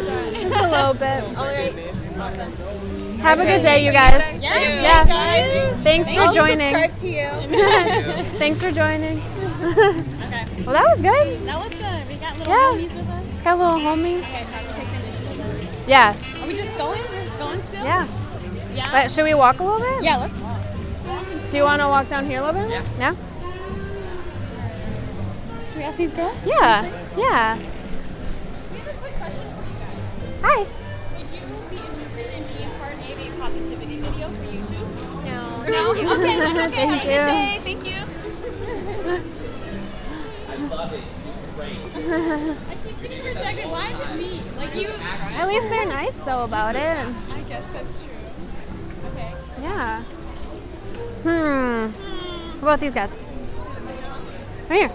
A little bit. All right. Awesome. Have a good day, you guys. Yeah. Guys. Thanks for I'll joining. subscribe to you. Thanks for joining. Okay. Well, that was good. That was good. We got little Yeah. homies with us. Got little homies. Okay, so I can take the initiative. Yeah. Are we just going? We're just going still? Yeah. Yeah. But should we walk a little bit? Yeah, let's walk. Do you want to walk down here a little bit? Yeah. Yeah? Can we ask these girls? Yeah. Yeah. We have a quick question for you guys. Hi. Would you be interested in being part of a positivity video for YouTube? No. No? Okay, that's okay. Thank Have a good you. day. Thank you. I love it. Great. I keep getting rejected. Why is it me? Like you. At least they're nice though about it. I guess that's true. Okay. Yeah. What about these guys? Right here.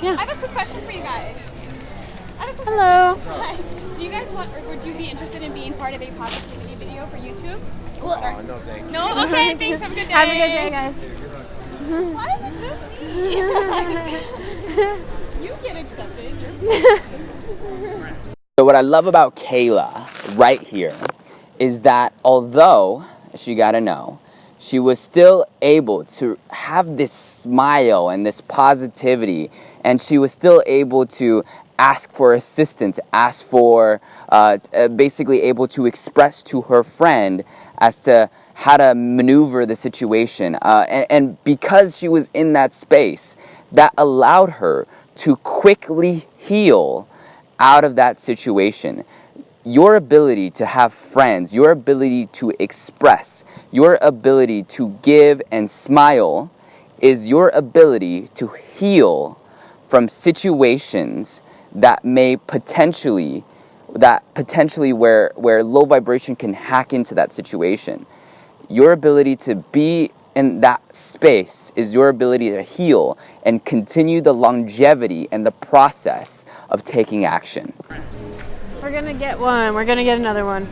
I have a quick question for you guys. Hello. Hi. Do you guys want, or would you be interested in being part of a positivity video for YouTube? Well, no, thank you. no? Okay, thanks. Have a good day. Have a good day, guys. Why is it just me? You get accepted. So what I love about Kayla right here is that although, she gotta know, she was still able to have this smile and this positivity, and she was still able to ask for assistance, ask for, basically able to express to her friend as to how to maneuver the situation. And because she was in that space, that allowed her to quickly heal out of that situation. your ability to have friends, your ability to express, your ability to give and smile is your ability to heal from situations that may potentially where low vibration can hack into that situation. Your ability to be in that space is your ability to heal and continue the longevity and the process of taking action. We're gonna get one. We're gonna get another one.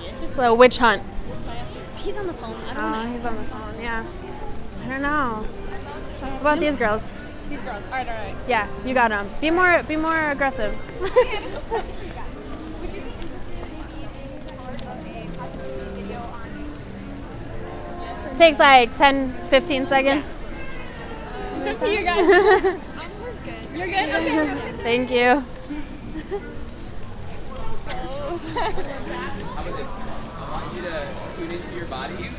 It's just a witch hunt. He's on the phone. I don't Oh, know. he's on the phone. Yeah. I don't know. Should I What ask about him? these girls? These girls. All right. Yeah, you got them. Be more aggressive. Takes like 10, 15 seconds. It's up to you guys. You're good? Okay. Thank you. I want you to tune into your body,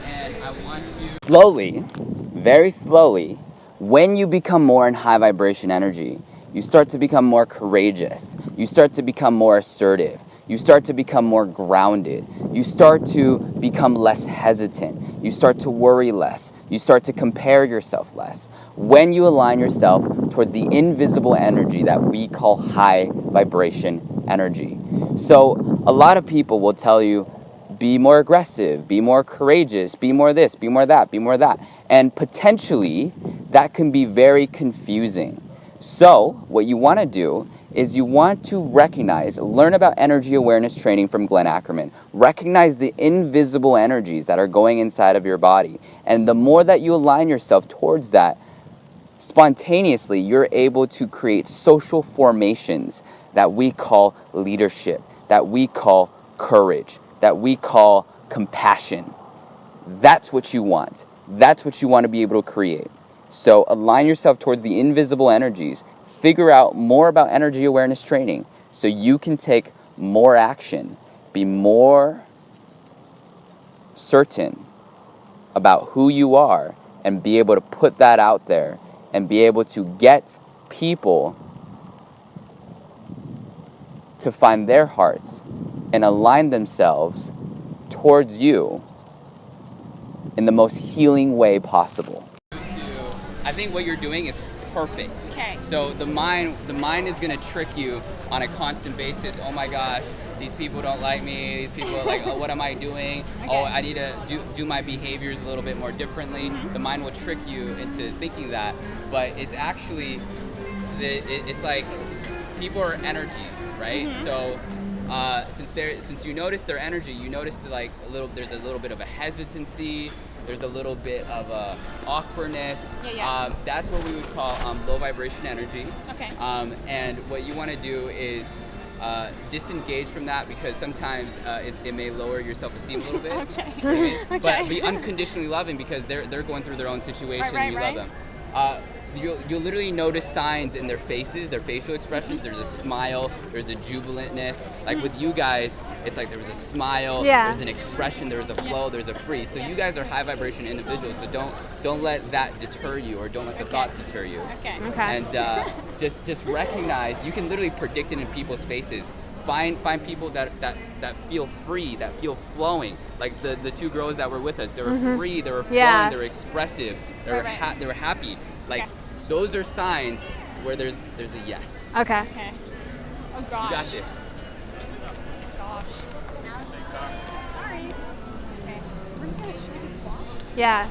and I want you... Slowly, very slowly, when you become more in high vibration energy, you start to become more courageous. You start to become more assertive. You start to become more grounded. You start to become less hesitant. You start to worry less. You start to compare yourself less. When you align yourself towards the invisible energy that we call high vibration energy. So a lot of people will tell you, be more aggressive, be more courageous, be more this, be more that, be more that. And potentially, that can be very confusing. So what you want to do is you want to recognize, learn about energy awareness training from Glenn Ackerman. Recognize the invisible energies that are going inside of your body. And the more that you align yourself towards that, spontaneously you're able to create social formations that we call leadership, that we call courage, that we call compassion. That's what you want. That's what you want to be able to create. So align yourself towards the invisible energies. Figure out more about energy awareness training so you can take more action, be more certain about who you are, and be able to put that out there and be able to get people to find their hearts and align themselves towards you in the most healing way possible. I think what you're doing is perfect. Okay. So the mind is gonna trick you on a constant basis. Oh my gosh, these people don't like me. These people are like, oh, what am I doing? Okay. Oh, I need to do my behaviors a little bit more differently. The mind will trick you into thinking that, but it's actually, it's like people are energies, right? So since you notice their energy, you notice that there's a little bit of a hesitancy. There's a little bit of a awkwardness. Yeah. That's what we would call low vibration energy. Okay. And what you want to do is disengage from that, because sometimes it may lower your self-esteem a little bit. Okay. But be unconditionally loving, because they're going through their own situation and you love them. You'll literally notice signs in their faces, their facial expressions. There's a smile, there's a jubilantness. Like with you guys, it's like there was a smile, there's an expression, there's a flow, there's a free. So you guys are high vibration individuals, so don't let that deter you, or don't let the thoughts deter you. Okay. And just recognize, you can literally predict it in people's faces. Find people that feel free, that feel flowing. Like the two girls that were with us, they were free, they were flowing, they were expressive, they were happy. Like those are signs where there's a yes. Okay. Oh gosh. You got this. Gosh. Sorry. Okay. Should we just walk? Yeah.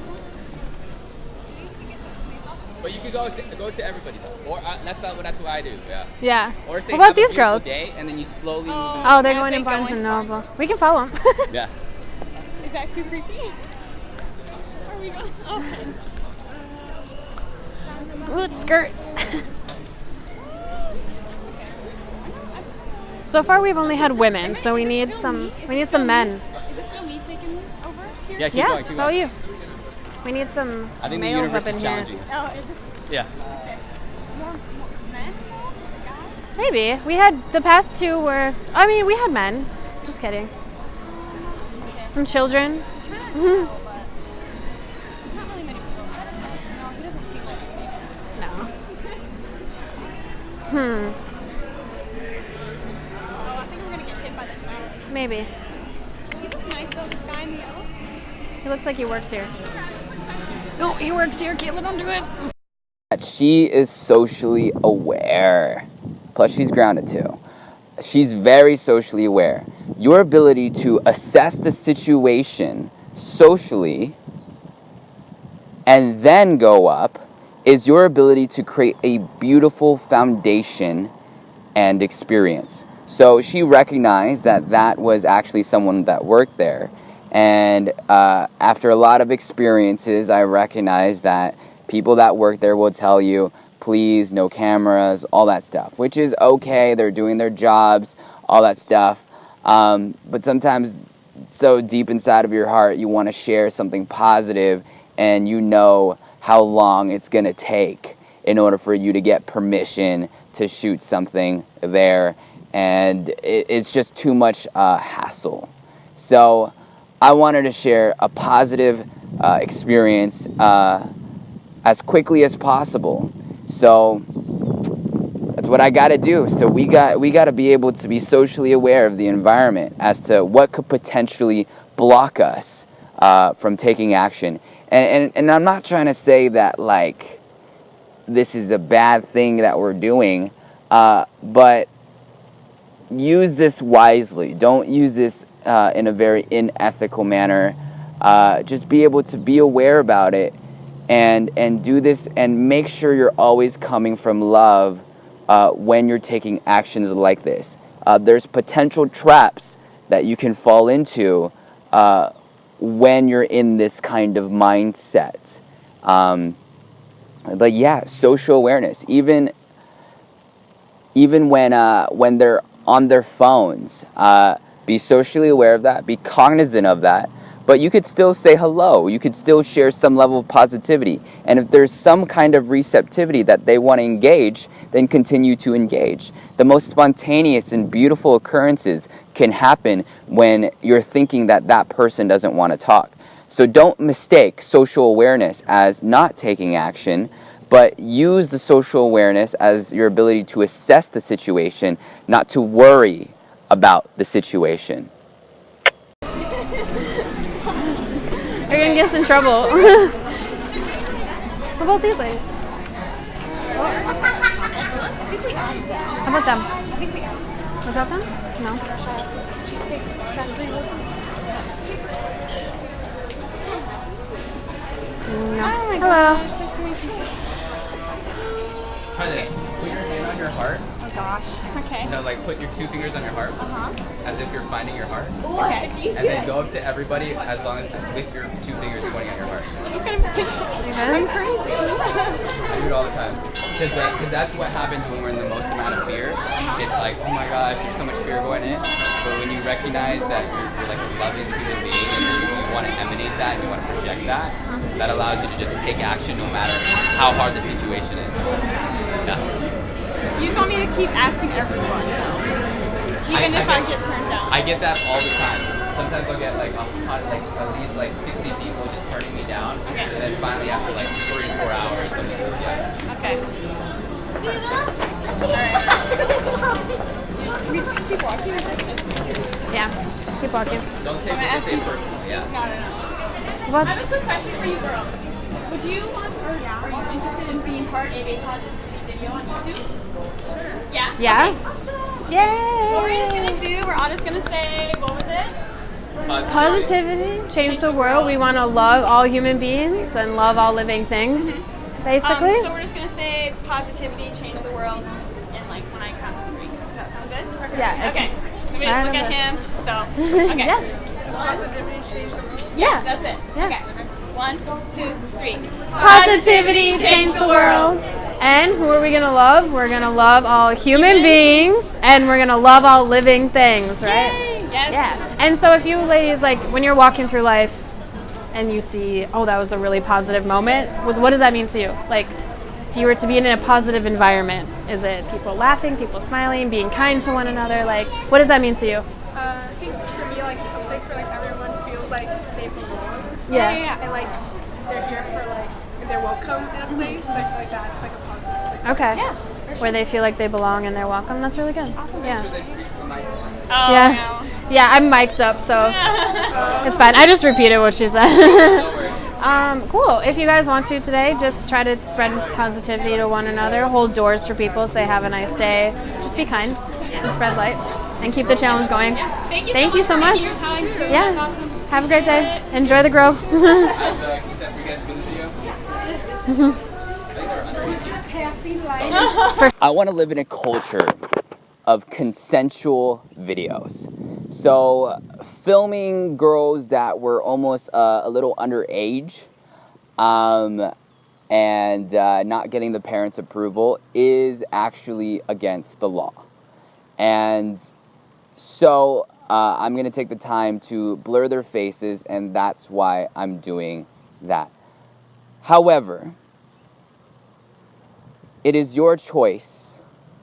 But you could go to everybody though, or that's what I do. Yeah. Yeah. Or say, what about have a these beautiful girls? Day, and then you slowly move in. Oh, they're going to Barnes and Noble. We can follow them. Yeah. Is that too creepy? Are we going? Okay. Ooh, it's a skirt. So far, we've only had women, so we need some men. Is it still me taking over here? Yeah, keep going. It's all you. We need some I think the males universe up in is here. challenging. Oh, is it? Yeah. Okay. More men? Maybe. We had, the past two were, I mean, we had men. Just kidding. Some children. I'm trying to know, but there's not really many people. No, he doesn't seem like me. No. Hmm. Oh, I think we're gonna get hit by the shower. Maybe. He looks nice though, this guy in the yellow. He looks like he works here. No, he works here. Kayla, don't do it. She is socially aware. Plus, she's grounded too. She's very socially aware. Your ability to assess the situation socially and then go up is your ability to create a beautiful foundation and experience. So she recognized that that was actually someone that worked there. And after a lot of experiences, I recognized that people that work there will tell you, please, no cameras, all that stuff, which is okay. They're doing their jobs, all that stuff. But sometimes so deep inside of your heart, you want to share something positive, and you know how long it's going to take in order for you to get permission to shoot something there. And it's just too much hassle. So I wanted to share a positive experience as quickly as possible. So that's what I got to do. So we got to be able to be socially aware of the environment as to what could potentially block us from taking action. And I'm not trying to say that like this is a bad thing that we're doing, but use this wisely. Don't use this in a very unethical manner. Just be able to be aware about it and do this, and make sure you're always coming from love when you're taking actions like this. There's potential traps that you can fall into when you're in this kind of mindset. But yeah, social awareness. Even when they're on their phones, be socially aware of that. Be cognizant of that. But you could still say hello. You could still share some level of positivity. And if there's some kind of receptivity that they want to engage, then continue to engage. The most spontaneous and beautiful occurrences can happen when you're thinking that that person doesn't want to talk. So don't mistake social awareness as not taking action, but use the social awareness as your ability to assess the situation, not to worry about the situation. You're gonna get us in trouble. How about these ladies? How about them? Was that them? No. No. Oh my Hello. gosh, there's so many people. Try this. Put your hand on your heart. Oh gosh. Okay. No, like put your two fingers on your heart, as if you're finding your heart. Okay. And then go up to everybody as long as with your two fingers pointing at your heart. I'm crazy. I do it all the time. Because that's what happens when we're in the most amount of fear. It's like, oh my gosh, there's so much fear going in. But when you recognize that you're like a loving human being and you want to emanate that and you want to project that, that allows you to just take action no matter how hard the situation is. Yeah. You just want me to keep asking everyone, even if I get turned down. I get that all the time. Sometimes I'll get like at least like 60 people just turning me down, and then finally after like 3 or 4 hours, someone says yes. Okay. We just keep walking. Yeah. Keep walking. Don't take it personal. Yeah. What? I have a quick question for you girls. Would you want, or are you interested in being part of a positivity video on YouTube? Sure. Yeah? Yeah. Okay, awesome. Yay! What we're just gonna do, we're all just gonna say, what was it? Positivity, change the world. We want to love all human beings and love all living things, basically. So we're just gonna say positivity, change the world, and like when I count to 3. Does that sound good? Yeah. Okay. Maybe just look at him. So, okay. Yeah. Does positivity change the world? Yeah. Yes, that's it. Yeah. Okay. 1, 2, 3. Positivity, change the world. And who are we going to love? We're going to love all human beings, and we're going to love all living things, right? Yay. Yes. Yeah. And so if you ladies, like when you're walking through life and you see, oh, that was a really positive moment, what does that mean to you? Like, if you were to be in a positive environment, is it people laughing, people smiling, being kind to one another? Like, what does that mean to you? I think for me, like a place where like everyone feels like they belong. Yeah. And like they're here for like they're welcome in a place. I feel like that's like a positive place. Okay. Yeah. where they feel like they belong and they're welcome. That's really good. Awesome. Yeah. Oh, Yeah. Yeah, I'm mic'd up, so it's fine. I just repeated what she said. Cool. If you guys want to today, just try to spread positivity to one another. Hold doors for people. Say have a nice day. Just be kind and spread light and keep the challenge going. Yeah. Thank you so much. For taking your time too. Yeah. That's awesome. Have a great day. Enjoy the grove. I want to live in a culture of consensual videos. So filming girls that were almost a little underage and not getting the parents' approval is actually against the law. And so I'm going to take the time to blur their faces, and that's why I'm doing that. However, it is your choice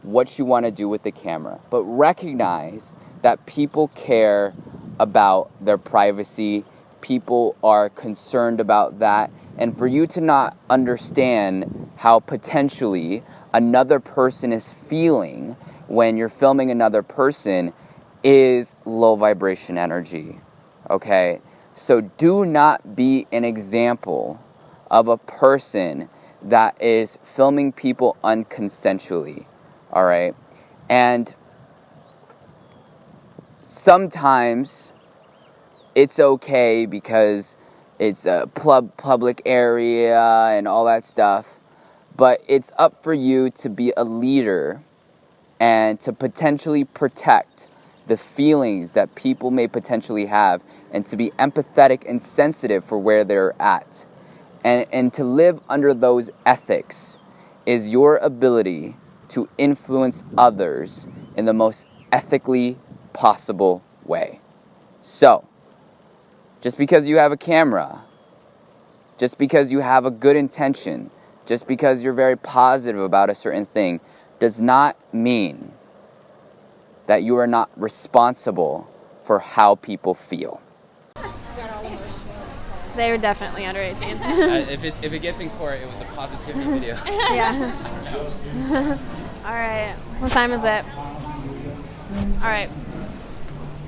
what you want to do with the camera, but recognize that people care about their privacy. People are concerned about that, and for you to not understand how potentially another person is feeling when you're filming another person is low vibration energy, okay? So do not be an example of a person that is filming people unconsensually, all right? And sometimes it's okay because it's a public area and all that stuff, but it's up for you to be a leader and to potentially protect the feelings that people may potentially have and to be empathetic and sensitive for where they're at. And to live under those ethics is your ability to influence others in the most ethically possible way. So, just because you have a camera, just because you have a good intention, just because you're very positive about a certain thing, does not mean that you are not responsible for how people feel. They were definitely under 18. If it gets in court, it was a positivity video. Yeah. I don't know. All right. What time is it? All right.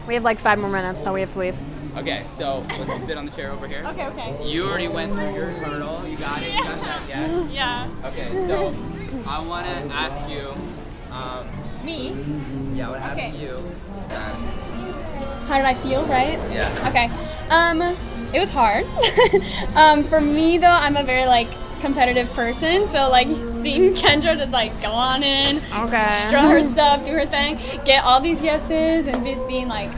We have like 5 more minutes, so we have to leave. Okay, so let's sit on the chair over here. Okay. You already went through your hurdle. You got it. You got that. Yeah. Yeah. Okay, so I want to ask you. Me? Yeah, I want to ask Okay. you. How did I feel, right? Yeah. Okay. It was hard. For me though, I'm a very like competitive person, so like seeing Kendra just like go on in, strut her stuff, do her thing, get all these yeses, and just being like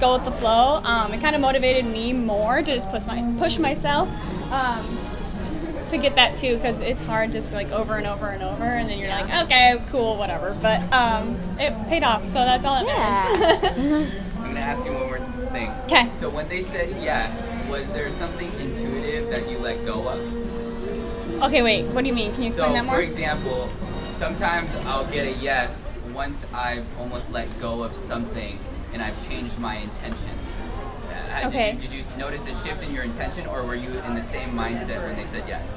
go with the flow. It kind of motivated me more to just push myself to get that too, because it's hard just like over and over and over, and then you're like, okay, cool, whatever. But it paid off, so that's all that matters. I'm gonna ask you one more thing. Okay. So when they said yes, was there something intuitive that you let go of? Okay, wait. What do you mean? Can you explain that more? For example, sometimes I'll get a yes once I've almost let go of something and I've changed my intention. Okay. Did you notice a shift in your intention, or were you in the same mindset when they said yes?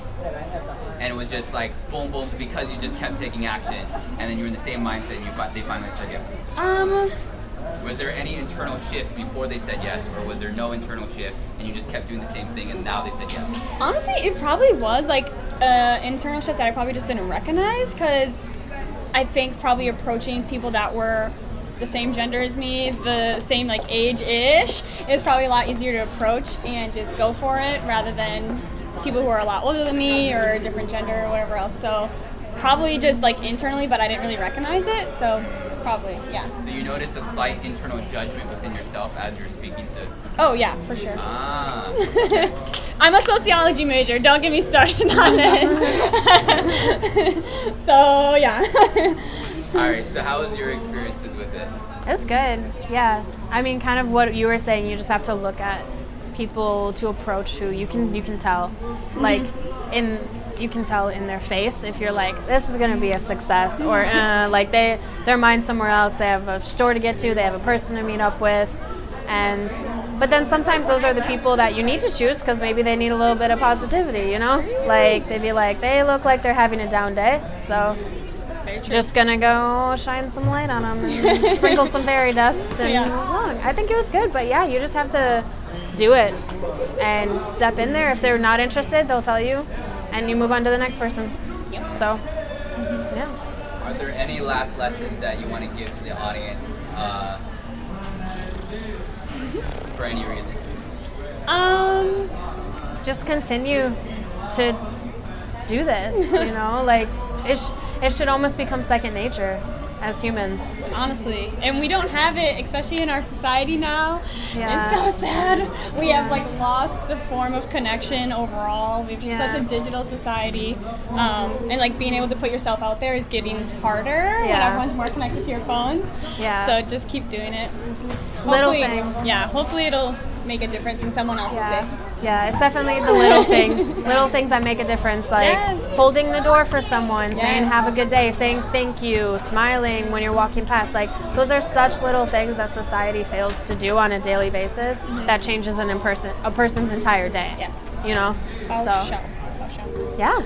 And it was just like boom, boom, because you just kept taking action, and then you were in the same mindset and they finally said yes? Was there any internal shift before they said yes, or was there no internal shift and you just kept doing the same thing and now they said yes? Honestly, it probably was like an internal shift that I probably just didn't recognize, because I think probably approaching people that were the same gender as me, the same like age-ish, is probably a lot easier to approach and just go for it rather than people who are a lot older than me or a different gender or whatever else. So probably just like internally, but I didn't really recognize it. So probably, yeah. So you noticed a slight internal judgment within yourself as you're speaking to... Oh yeah, for sure. Ah. I'm a sociology major, don't get me started on this. So yeah. Alright, so how was your experiences with it? It was good, yeah. I mean, kind of what you were saying, you just have to look at people to approach who you can tell. Like, you can tell in their face if you're like, this is going to be a success, or like their mind's somewhere else, they have a store to get to, they have a person to meet up with, but then sometimes those are the people that you need to choose because maybe they need a little bit of positivity, you know? Like, they'd be like, they look like they're having a down day, so just gonna go shine some light on them and sprinkle some fairy dust and move along. I think it was good, but yeah, you just have to do it and step in there. If they're not interested, they'll tell you, and you move on to the next person. Yep. So, yeah. Are there any last lessons that you want to give to the audience for any reason? Just continue to do this, you know, like it should almost become second nature as humans. Honestly, and we don't have it, especially in our society now. Yeah. It's so sad. We have like lost the form of connection overall. We've such a digital society, and like being able to put yourself out there is getting harder when everyone's more connected to your phones. Yeah. So just keep doing it. Little Hopefully, things. yeah. Hopefully it'll make a difference in someone else's day. Yeah, it's definitely the little things. Little things that make a difference, like holding the door for someone, saying have a good day, saying thank you, smiling when you're walking past. Like, those are such little things that society fails to do on a daily basis that changes a person's entire day. Yes. You know? So, yeah.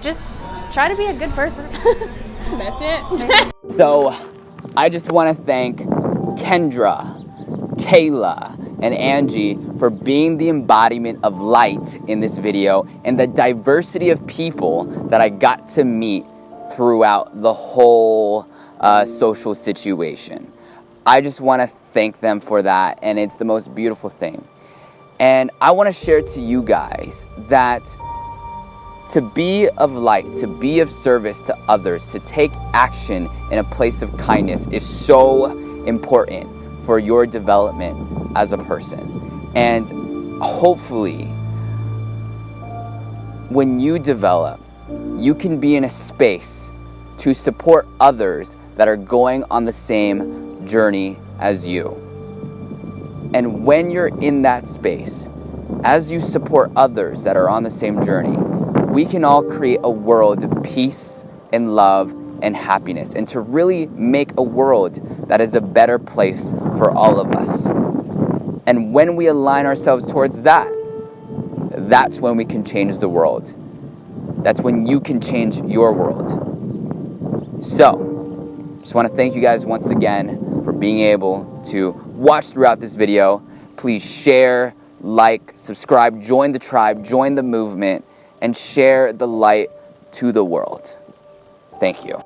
Just try to be a good person. That's it. So, I just want to thank Kendra, Kayla, and Angie for being the embodiment of light in this video and the diversity of people that I got to meet throughout the whole social situation. I just want to thank them for that, and it's the most beautiful thing. And I want to share to you guys that to be of light, to be of service to others, to take action in a place of kindness is so important for your development as a person. And hopefully, when you develop, you can be in a space to support others that are going on the same journey as you. And when you're in that space, as you support others that are on the same journey, we can all create a world of peace and love and happiness, and to really make a world that is a better place for all of us. And when we align ourselves towards that, that's when we can change the world. That's when you can change your world. So, just want to thank you guys once again for being able to watch throughout this video. Please share, like, subscribe, join the tribe, join the movement, and share the light to the world. Thank you.